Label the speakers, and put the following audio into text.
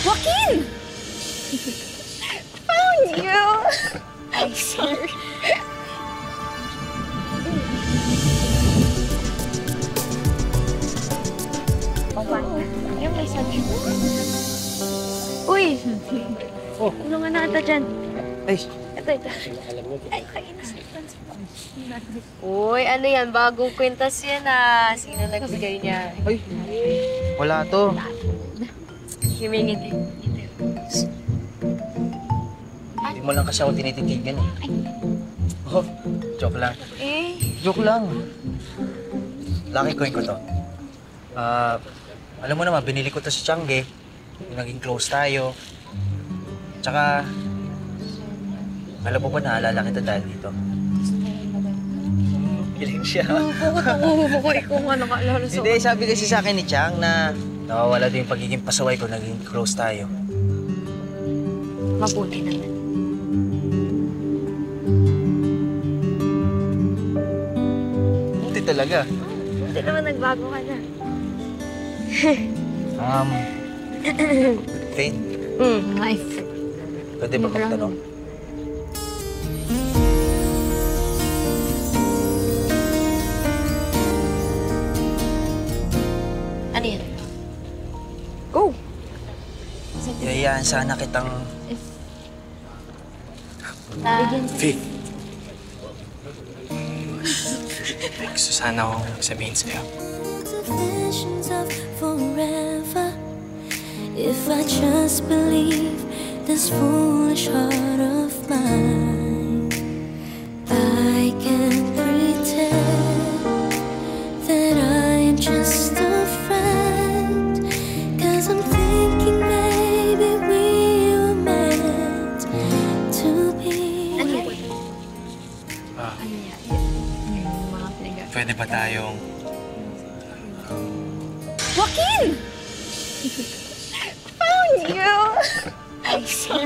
Speaker 1: Joaquin! Found you!
Speaker 2: Ay, sir.
Speaker 1: Yung may sabi. Uy!
Speaker 3: Oh.
Speaker 1: Tulungan na ata dyan.
Speaker 3: Ay,
Speaker 1: Ito. Ay, kainis. Uy, ano yan? Bagong kwintas yan ah. Sino nagbigay niya?
Speaker 3: ay, wala to.
Speaker 1: Himingin.
Speaker 3: Hindi mo lang kasi ako tinititigan eh. Oh, joke lang.
Speaker 1: Eh,
Speaker 3: Joke lang. Lucky coin ko to. Alam mo naman, binili ko to sa Tiangge. Naging close tayo. Tsaka, alam mo ba, naalala kita dahil dito. Piling siya.
Speaker 1: ko ikaw nga nakaalala sa...
Speaker 3: Hindi, sabi kasi sa akin ni Chang na nawawala din yung pagiging pasaway ko, naging close tayo.
Speaker 1: Mabuti naman.
Speaker 3: Buti talaga.
Speaker 1: Hindi naman nagbago ka na.
Speaker 3: Faith,
Speaker 1: Nice.
Speaker 3: pwede ba magtanong?
Speaker 1: Ano yan? Go!
Speaker 3: Yayaan sana kitang...
Speaker 4: Faith. Gusto sana akong sabihin sa'yo.
Speaker 5: Visions of forever. If I just believe this foolish heart of mine, I can pretend that I'm just a friend. 'Cause I'm thinking maybe we were meant to be.
Speaker 4: Pwede ba tayong...
Speaker 1: Joaquin! Found you!
Speaker 2: Ay, sir.